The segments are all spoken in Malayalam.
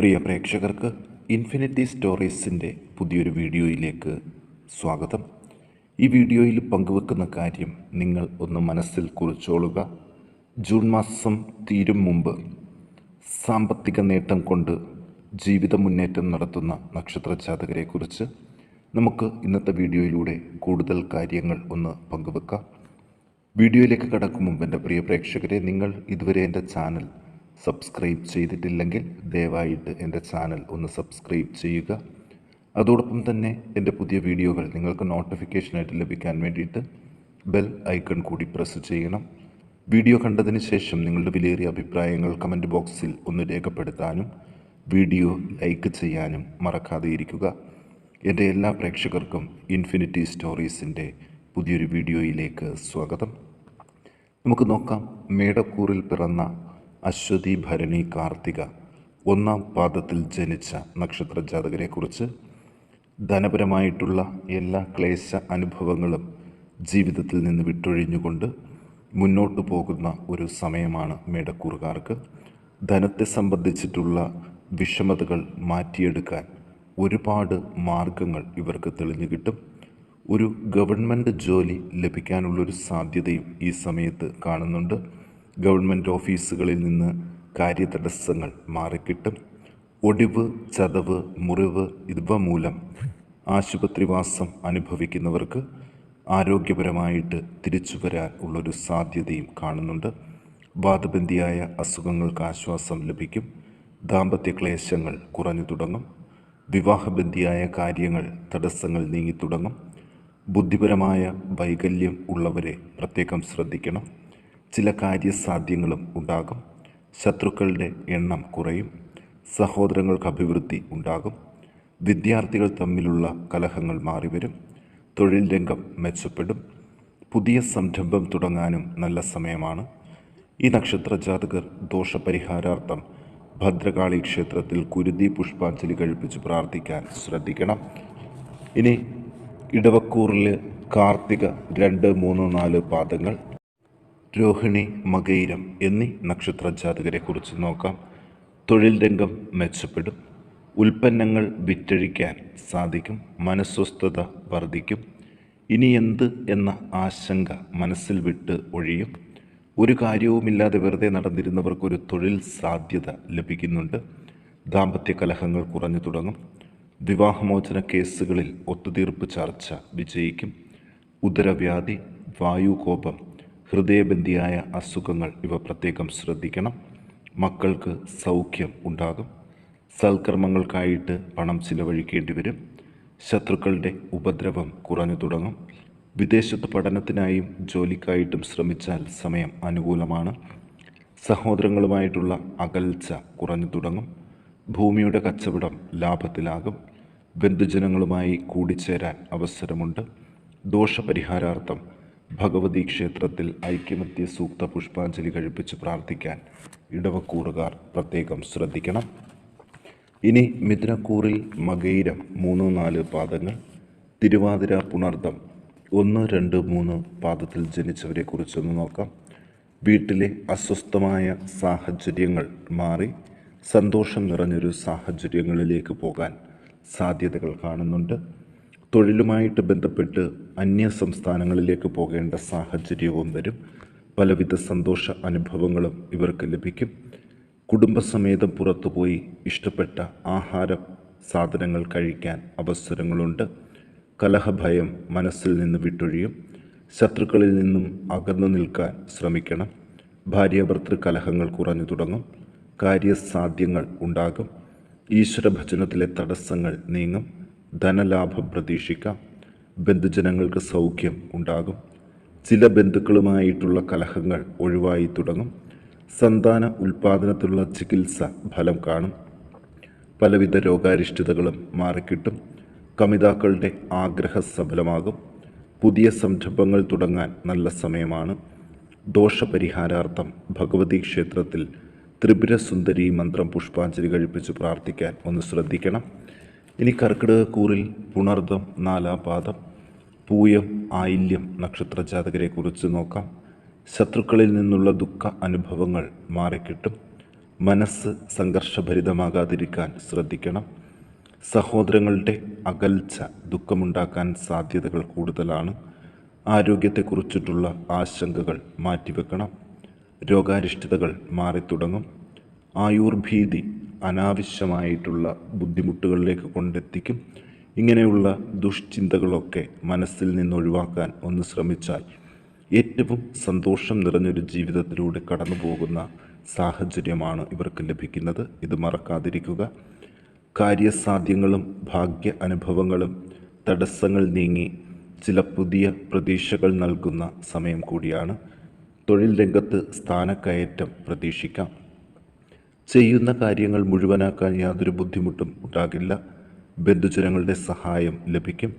പ്രിയ പ്രേക്ഷകർക്ക് ഇൻഫിനിറ്റി സ്റ്റോറീസിൻ്റെ പുതിയൊരു വീഡിയോയിലേക്ക് സ്വാഗതം. ഈ വീഡിയോയിൽ പങ്കുവെക്കുന്ന കാര്യം നിങ്ങൾ ഒന്ന് മനസ്സിൽ കുറിച്ചോളുക. ജൂൺ മാസം തീരും മുമ്പ് സാമ്പത്തിക നേട്ടം കൊണ്ട് ജീവിത മുന്നേറ്റം നടത്തുന്ന നക്ഷത്രജാതകരെക്കുറിച്ച് നമുക്ക് ഇന്നത്തെ വീഡിയോയിലൂടെ കൂടുതൽ കാര്യങ്ങൾ ഒന്ന് പങ്കുവെക്കാം. വീഡിയോയിലേക്ക് കടക്കും മുമ്പ് എൻ്റെ പ്രിയ പ്രേക്ഷകരെ, നിങ്ങൾ ഇതുവരെ എൻ്റെ ചാനൽ സബ്സ്ക്രൈബ് ചെയ്തിട്ടില്ലെങ്കിൽ ദയവായിട്ട് എൻ്റെ ചാനൽ ഒന്ന് സബ്സ്ക്രൈബ് ചെയ്യുക. അതോടൊപ്പം തന്നെ എൻ്റെ പുതിയ വീഡിയോകൾ നിങ്ങൾക്ക് നോട്ടിഫിക്കേഷനായിട്ട് ലഭിക്കാൻ വേണ്ടിയിട്ട് ബെൽ ഐക്കൺ കൂടി പ്രസ് ചെയ്യണം. വീഡിയോ കണ്ടതിന് ശേഷം നിങ്ങളുടെ വിലയേറിയ അഭിപ്രായങ്ങൾ കമൻറ്റ് ബോക്സിൽ ഒന്ന് രേഖപ്പെടുത്താനും വീഡിയോ ലൈക്ക് ചെയ്യാനും മറക്കാതെ ഇരിക്കുക. എൻ്റെ എല്ലാ പ്രേക്ഷകർക്കും ഇൻഫിനിറ്റി സ്റ്റോറീസിൻ്റെ പുതിയൊരു വീഡിയോയിലേക്ക് സ്വാഗതം. നമുക്ക് നോക്കാം. മേടക്കൂറിൽ പിറന്ന അശ്വതി, ഭരണി, കാർത്തിക ഒന്നാം പാദത്തിൽ ജനിച്ച നക്ഷത്രജാതകരെക്കുറിച്ച് ധനപരമായിട്ടുള്ള എല്ലാ ക്ലേശ അനുഭവങ്ങളും ജീവിതത്തിൽ നിന്ന് വിട്ടൊഴിഞ്ഞുകൊണ്ട് മുന്നോട്ട് പോകുന്ന ഒരു സമയമാണ് മേടക്കൂറുകാർക്ക്. ധനത്തെ സംബന്ധിച്ചിട്ടുള്ള വിഷമതകൾ മാറ്റിയെടുക്കാൻ ഒരുപാട് മാർഗങ്ങൾ ഇവർക്ക് തെളിഞ്ഞു കിട്ടും. ഒരു ഗവൺമെൻറ് ജോലി ലഭിക്കാനുള്ളൊരു സാധ്യതയും ഈ സമയത്ത് കാണുന്നുണ്ട്. ഗവൺമെൻറ് ഓഫീസുകളിൽ നിന്ന് കാര്യതടസ്സങ്ങൾ മാറിക്കിട്ടും. ഒടിവ്, ചതവ്, മുറിവ് ഇവ മൂലം ആശുപത്രിവാസം അനുഭവിക്കുന്നവർക്ക് ആരോഗ്യപരമായിട്ട് തിരിച്ചു വരാൻ ഉള്ളൊരു സാധ്യതയും കാണുന്നുണ്ട്. വാദബന്ധിയായ അസുഖങ്ങൾക്ക് ആശ്വാസം ലഭിക്കും. ദാമ്പത്യ ക്ലേശങ്ങൾ കുറഞ്ഞു തുടങ്ങും. വിവാഹബന്ധിയായ കാര്യങ്ങൾ തടസ്സങ്ങൾ നീങ്ങിത്തുടങ്ങും. ബുദ്ധിപരമായ വൈകല്യം ഉള്ളവരെ പ്രത്യേകം ശ്രദ്ധിക്കണം. ചില കാര്യസാധ്യങ്ങളും ഉണ്ടാകും. ശത്രുക്കളുടെ എണ്ണം കുറയും. സഹോദരങ്ങൾക്ക് അഭിവൃദ്ധി ഉണ്ടാകും. വിദ്യാർത്ഥികൾ തമ്മിലുള്ള കലഹങ്ങൾ മാറിവരും. തൊഴിൽ രംഗം മെച്ചപ്പെടും. പുതിയ സംരംഭം തുടങ്ങാനും നല്ല സമയമാണ്. ഈ നക്ഷത്രജാതകർ ദോഷപരിഹാരാർത്ഥം ഭദ്രകാളി ക്ഷേത്രത്തിൽ കുരുതി പുഷ്പാഞ്ജലി കഴിപ്പിച്ച് പ്രാർത്ഥിക്കാൻ ശ്രദ്ധിക്കണം. ഇനി ഇടവക്കൂറിൽ കാർത്തിക 2, 3, 4 പാദങ്ങൾ, രോഹിണി, മകയിരം എന്നീ നക്ഷത്രജാതകരെക്കുറിച്ച് നോക്കാം. തൊഴിൽ രംഗം മെച്ചപ്പെടും. ഉൽപ്പന്നങ്ങൾ വിറ്റഴിക്കാൻ സാധിക്കും. മനസ്വസ്ഥത വർദ്ധിക്കും. ഇനി എന്ത് എന്ന ആശങ്ക മനസ്സിൽ വിട്ട് ഒഴിയും. ഒരു കാര്യവുമില്ലാതെ വെറുതെ നടന്നിരുന്നവർക്കൊരു തൊഴിൽ സാധ്യത ലഭിക്കുന്നുണ്ട്. ദാമ്പത്യ കലഹങ്ങൾ കുറഞ്ഞു തുടങ്ങും. വിവാഹമോചന കേസുകളിൽ ഒത്തുതീർപ്പ് ചർച്ച വിജയിക്കും. ഉദരവ്യാധി, വായുകോപം, ഹൃദയബന്ധിയായ അസുഖങ്ങൾ ഇവ പ്രത്യേകം ശ്രദ്ധിക്കണം. മക്കൾക്ക് സൗഖ്യം ഉണ്ടാകും. സൽക്കർമ്മങ്ങൾക്കായിട്ട് പണം ചിലവഴിക്കേണ്ടി വരും. ശത്രുക്കളുടെ ഉപദ്രവം കുറഞ്ഞു തുടങ്ങും. വിദേശത്ത് പഠനത്തിനായും ജോലിക്കായിട്ടും ശ്രമിച്ചാൽ സമയം അനുകൂലമാണ്. സഹോദരങ്ങളുമായിട്ടുള്ള അകൽച്ച കുറഞ്ഞു തുടങ്ങും. ഭൂമിയുടെ കച്ചവടം ലാഭത്തിലാകും. ബന്ധുജനങ്ങളുമായി കൂടിച്ചേരാൻ അവസരമുണ്ട്. ദോഷപരിഹാരാർത്ഥം ഭഗവതി ക്ഷേത്രത്തിൽ ഐക്യമത്യ സൂക്ത പുഷ്പാഞ്ജലി കഴിപ്പിച്ച് പ്രാർത്ഥിക്കാൻ ഇടവക്കൂറുകാർ പ്രത്യേകം ശ്രദ്ധിക്കണം. ഇനി മിഥുനക്കൂറിൽ മകയിരം 3, 4 പാദങ്ങൾ, തിരുവാതിര, പുണർദം 1, 2, 3 പാദത്തിൽ ജനിച്ചവരെ കുറിച്ചൊന്ന് നോക്കാം. വീട്ടിലെ അസ്വസ്ഥമായ സാഹചര്യങ്ങൾ മാറി സന്തോഷം നിറഞ്ഞൊരു സാഹചര്യങ്ങളിലേക്ക് പോകാൻ സാധ്യതകൾ കാണുന്നുണ്ട്. തൊഴിലുമായിട്ട് ബന്ധപ്പെട്ട് അന്യ സംസ്ഥാനങ്ങളിലേക്ക് പോകേണ്ട സാഹചര്യവും വരും. പലവിധ സന്തോഷ അനുഭവങ്ങളും ഇവർക്ക് ലഭിക്കും. കുടുംബസമേതം പുറത്തുപോയി ഇഷ്ടപ്പെട്ട ആഹാര സാധനങ്ങൾ കഴിക്കാൻ അവസരങ്ങളുണ്ട്. കലഹഭയം മനസ്സിൽ നിന്ന് വിട്ടൊഴിയും. ശത്രുക്കളിൽ നിന്നും അകന്നു നിൽക്കാൻ ശ്രമിക്കണം. ഭാര്യാഭർത്തൃ കലഹങ്ങൾ കുറഞ്ഞു തുടങ്ങും. കാര്യസാധ്യങ്ങൾ ഉണ്ടാകും. ഈശ്വരഭജനത്തിലെ തടസ്സങ്ങൾ നീങ്ങും. ധനലാഭം പ്രതീക്ഷിക്കാം. ബന്ധുജനങ്ങൾക്ക് സൗഖ്യം ഉണ്ടാകും. ചില ബന്ധുക്കളുമായിട്ടുള്ള കലഹങ്ങൾ ഒഴിവായി തുടങ്ങും. സന്താന ഉൽപ്പാദനത്തിലുള്ള ചികിത്സ ഫലം കാണും. പലവിധ രോഗാരിഷ്ഠിതകളും മാറിക്കിട്ടും. കമിതാക്കളുടെ ആഗ്രഹ സഫലമാകും. പുതിയ സംരംഭങ്ങൾ തുടങ്ങാൻ നല്ല സമയമാണ്. ദോഷപരിഹാരാർത്ഥം ഭഗവതി ക്ഷേത്രത്തിൽ ത്രിപുരസുന്ദരി മന്ത്രം പുഷ്പാഞ്ജലി കഴിപ്പിച്ച് പ്രാർത്ഥിക്കാൻ ഒന്ന് ശ്രദ്ധിക്കണം. ഇനി കർക്കിടകക്കൂറിൽ പുണർദം 4 പാദം, പൂയം, ആയില്യം നക്ഷത്രജാതകരെക്കുറിച്ച് നോക്കാം. ശത്രുക്കളിൽ നിന്നുള്ള ദുഃഖ അനുഭവങ്ങൾ മാറിക്കിട്ടും. മനസ്സ് സംഘർഷഭരിതമാകാതിരിക്കാൻ ശ്രദ്ധിക്കണം. സഹോദരങ്ങളുടെ അകൽച്ച ദുഃഖമുണ്ടാക്കാൻ സാധ്യതകൾ കൂടുതലാണ്. ആരോഗ്യത്തെക്കുറിച്ചിട്ടുള്ള ആശങ്കകൾ മാറ്റിവെക്കണം. രോഗാരിഷ്ടതകൾ മാറിത്തുടങ്ങും. ആയുർഭീതി അനാവശ്യമായിട്ടുള്ള ബുദ്ധിമുട്ടുകളിലേക്ക് കൊണ്ടെത്തിക്കും. ഇങ്ങനെയുള്ള ദുഷ്ചിന്തകളൊക്കെ മനസ്സിൽ നിന്ന് ഒഴിവാക്കാൻ ഒന്ന് ശ്രമിച്ചാൽ ഏറ്റവും സന്തോഷം നിറഞ്ഞൊരു ജീവിതത്തിലൂടെ കടന്നു പോകുന്ന സാഹചര്യമാണ് ഇവർക്ക് ലഭിക്കുന്നത്. ഇത് മറക്കാതിരിക്കുക. കാര്യസാധ്യങ്ങളും ഭാഗ്യ അനുഭവങ്ങളും തടസ്സങ്ങൾ നീങ്ങി ചില പുതിയ പ്രതീക്ഷകൾ നൽകുന്ന സമയം കൂടിയാണ്. തൊഴിൽ രംഗത്ത് സ്ഥാനക്കയറ്റം പ്രതീക്ഷിക്കാം. ചെയ്യുന്ന കാര്യങ്ങൾ മുഴുവനാക്കാൻ യാതൊരു ബുദ്ധിമുട്ടും ഉണ്ടാകില്ല. ബന്ധുജനങ്ങളുടെ സഹായം ലഭിക്കും.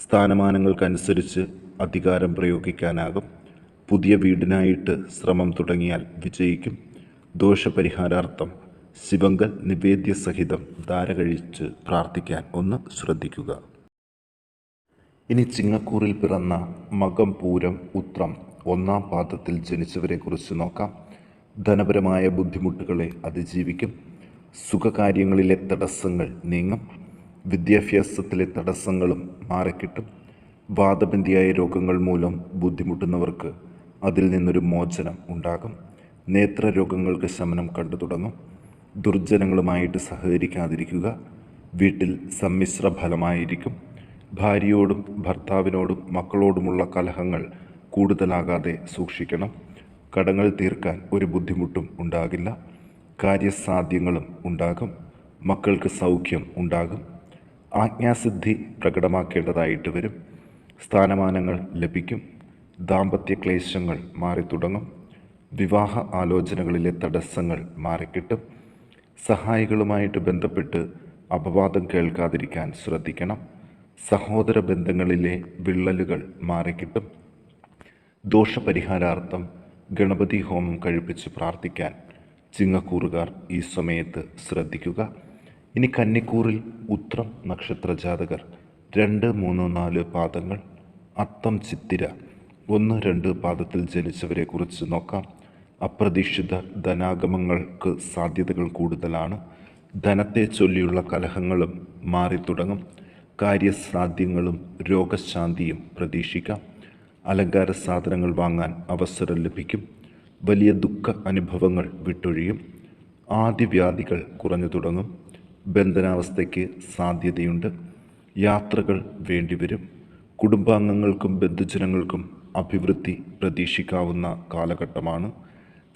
സ്ഥാനമാനങ്ങൾക്കനുസരിച്ച് അധികാരം പ്രയോഗിക്കാനാകും. പുതിയ വീടിനായിട്ട് ശ്രമം തുടങ്ങിയാൽ വിജയിക്കും. ദോഷപരിഹാരാർത്ഥം ശിവങ്കൽ നിവേദ്യ സഹിതം ധാര കഴിച്ച് പ്രാർത്ഥിക്കാൻ ഒന്ന് ശ്രദ്ധിക്കുക. ഇനി ചിങ്ങക്കൂറിൽ പിറന്ന മകം, പൂരം, ഉത്രം ഒന്നാം പാദത്തിൽ ജനിച്ചവരെക്കുറിച്ച് നോക്കാം. ധനപരമായ ബുദ്ധിമുട്ടുകളെ അതിജീവിക്കും. സുഖകാര്യങ്ങളിലെ തടസ്സങ്ങൾ നീങ്ങും. വിദ്യാഭ്യാസത്തിലെ തടസ്സങ്ങളും മാറിക്കിട്ടും. വാദബന്ധിയായ രോഗങ്ങൾ മൂലം ബുദ്ധിമുട്ടുന്നവർക്ക് അതിൽ നിന്നൊരു മോചനം ഉണ്ടാകും. നേത്രരോഗങ്ങൾക്ക് ശമനം കണ്ടു തുടങ്ങും. ദുർജനങ്ങളുമായിട്ട് സഹകരിക്കാതിരിക്കുക. വീട്ടിൽ സമ്മിശ്ര ഫലമായിരിക്കും. ഭാര്യയോടും ഭർത്താവിനോടും മക്കളോടുമുള്ള കലഹങ്ങൾ കൂടുതലാകാതെ സൂക്ഷിക്കണം. കടങ്ങൾ തീർക്കാൻ ഒരു ബുദ്ധിമുട്ടും ഉണ്ടാകില്ല. കാര്യസാധ്യങ്ങളും ഉണ്ടാകും. മക്കൾക്ക് സൗഖ്യം ഉണ്ടാകും. ആജ്ഞാസിദ്ധി പ്രകടമാക്കേണ്ടതായിട്ട് വരും. സ്ഥാനമാനങ്ങൾ ലഭിക്കും. ദാമ്പത്യ ക്ലേശങ്ങൾ മാറിത്തുടങ്ങും. വിവാഹ ആലോചനകളിലെ തടസ്സങ്ങൾ മാറിക്കിട്ടും. സഹായികളുമായിട്ട് ബന്ധപ്പെട്ട് അപവാദം കേൾക്കാതിരിക്കാൻ ശ്രദ്ധിക്കണം. സഹോദര ബന്ധങ്ങളിലെ വിള്ളലുകൾ മാറിക്കിട്ടും. ദോഷപരിഹാരാർത്ഥം ഗണപതി ഹോമം കഴിപ്പിച്ച് പ്രാർത്ഥിക്കാൻ ചിങ്ങക്കൂറുകാർ ഈ സമയത്ത് ശ്രദ്ധിക്കുക. ഇനി കന്നിക്കൂറിൽ ഉത്രം നക്ഷത്ര ജാതകർ 2, 3, 4 പാദങ്ങൾ, അത്തം, ചിത്തിര 1, 2 പാദത്തിൽ ജനിച്ചവരെക്കുറിച്ച് നോക്കാം. അപ്രതീക്ഷിത ധനാഗമങ്ങൾക്ക് സാധ്യതകൾ കൂടുതലാണ്. ധനത്തെ ചൊല്ലിയുള്ള കലഹങ്ങളും മാറിത്തുടങ്ങും. കാര്യസാധ്യങ്ങളും രോഗശാന്തിയും പ്രതീക്ഷിക്കാം. അലങ്കാര സാധനങ്ങൾ വാങ്ങാൻ അവസരം ലഭിക്കും. വലിയ ദുഃഖ അനുഭവങ്ങൾ വിട്ടൊഴിയും. ആദിവ്യാധികൾ കുറഞ്ഞു തുടങ്ങും. ബന്ധനാവസ്ഥയ്ക്ക് സാധ്യതയുണ്ട്. യാത്രകൾ വേണ്ടിവരും. കുടുംബാംഗങ്ങൾക്കും ബന്ധുജനങ്ങൾക്കും അഭിവൃദ്ധി പ്രതീക്ഷിക്കാവുന്ന കാലഘട്ടമാണ്.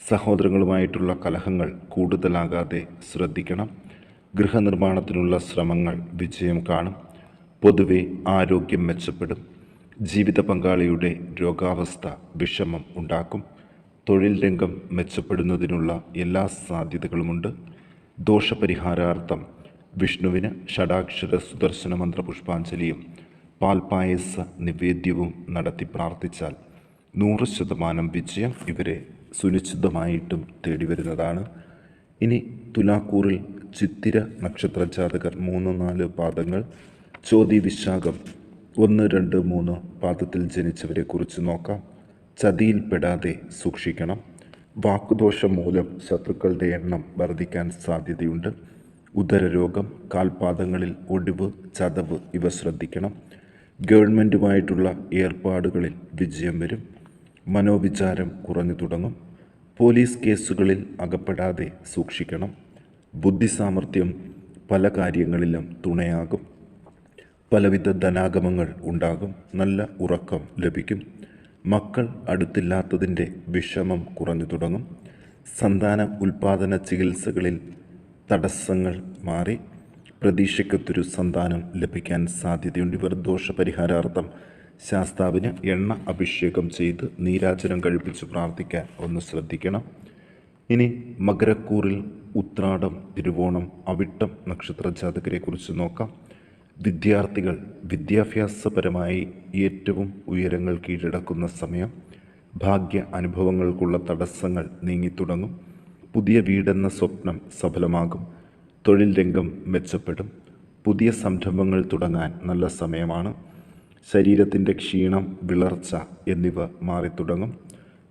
സഹോദരങ്ങളുമായിട്ടുള്ള കലഹങ്ങൾ കൂടുതലാകാതെ ശ്രദ്ധിക്കണം. ഗൃഹനിർമ്മാണത്തിനുള്ള ശ്രമങ്ങൾ വിജയം കാണും. പൊതുവെ ആരോഗ്യം മെച്ചപ്പെടും. ജീവിത പങ്കാളിയുടെ രോഗാവസ്ഥ വിഷമം ഉണ്ടാക്കും. തൊഴിൽ രംഗം മെച്ചപ്പെടുന്നതിനുള്ള എല്ലാ സാധ്യതകളുമുണ്ട്. ദോഷപരിഹാരാർത്ഥം വിഷ്ണുവിന് ഷഡാക്ഷര സുദർശന മന്ത്ര പുഷ്പാഞ്ജലിയും പാൽപായസ നിവേദ്യവും നടത്തി പ്രാർത്ഥിച്ചാൽ 100% വിജയം ഇവരെ സുനിശ്ചിതമായിട്ടും തേടി വരുന്നതാണ്. ഇനി തുലാക്കൂറിൽ ചിത്തിര നക്ഷത്ര ജാതകർ 3, 4 പാദങ്ങൾ, ചോതി, വിശാഖം 1, 2, 3 പാദത്തിൽ ജനിച്ചവരെക്കുറിച്ച് നോക്കാം. ചതിയിൽപ്പെടാതെ സൂക്ഷിക്കണം. വാക്കുദോഷം മൂലം ശത്രുക്കളുടെ എണ്ണം വർദ്ധിക്കാൻ സാധ്യതയുണ്ട്. ഉദരരോഗം, കാൽപാദങ്ങളിൽ ഒടിവ്, ചതവ് ഇവ ശ്രദ്ധിക്കണം. ഗവൺമെൻറ്റുമായിട്ടുള്ള ഏർപ്പാടുകളിൽ വിജയം വരും. മനോവിചാരം കുറഞ്ഞു തുടങ്ങും. പോലീസ് കേസുകളിൽ അകപ്പെടാതെ സൂക്ഷിക്കണം. ബുദ്ധിസാമർഥ്യം പല കാര്യങ്ങളിലും തുണയാകും. പലവിധ ധനാഗമങ്ങൾ ഉണ്ടാകും. നല്ല ഉറക്കം ലഭിക്കും. മക്കൾ അടുത്തില്ലാത്തതിൻ്റെ വിഷമം കുറഞ്ഞു തുടങ്ങും. സന്താന ഉൽപാദന ചികിത്സകളിൽ തടസ്സങ്ങൾ മാറി പ്രതീക്ഷയ്ക്കൊത്തൊരു സന്താനം ലഭിക്കാൻ സാധ്യതയുണ്ട്. ഇവർ ദോഷപരിഹാരാർത്ഥം ശാസ്താവിന് എണ്ണ അഭിഷേകം ചെയ്ത് നീരാജനം കഴിപ്പിച്ച് പ്രാർത്ഥിക്കാൻ ഒന്ന് ശ്രദ്ധിക്കണം. ഇനി മകരക്കൂറിൽ ഉത്രാടം, തിരുവോണം, അവിട്ടം നക്ഷത്ര ജാതകരെക്കുറിച്ച് നോക്കാം. വിദ്യാർത്ഥികൾ വിദ്യാഭ്യാസപരമായി ഏറ്റവും ഉയരങ്ങൾ കീഴടക്കുന്ന സമയം. ഭാഗ്യ അനുഭവങ്ങൾക്കുള്ള തടസ്സങ്ങൾ നീങ്ങിത്തുടങ്ങും. പുതിയ വീടെന്ന സ്വപ്നം സഫലമാകും. തൊഴിൽ രംഗം മെച്ചപ്പെടും. പുതിയ സംരംഭങ്ങൾ തുടങ്ങാൻ നല്ല സമയമാണ്. ശരീരത്തിൻ്റെ ക്ഷീണം, വിളർച്ച എന്നിവ മാറിത്തുടങ്ങും.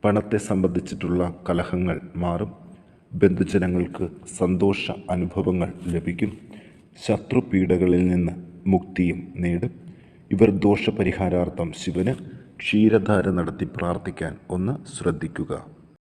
പണത്തെ സംബന്ധിച്ചിട്ടുള്ള കലഹങ്ങൾ മാറും. ബന്ധുജനങ്ങൾക്ക് സന്തോഷ അനുഭവങ്ങൾ ലഭിക്കും. ശത്രുപീഡകളിൽ നിന്ന് മുക്തിയും നേടും. ഇവർ ദോഷപരിഹാരാർത്ഥം ശിവന് ക്ഷീരധാര നടത്തി പ്രാർത്ഥിക്കാൻ ഒന്ന് ശ്രദ്ധിക്കുക.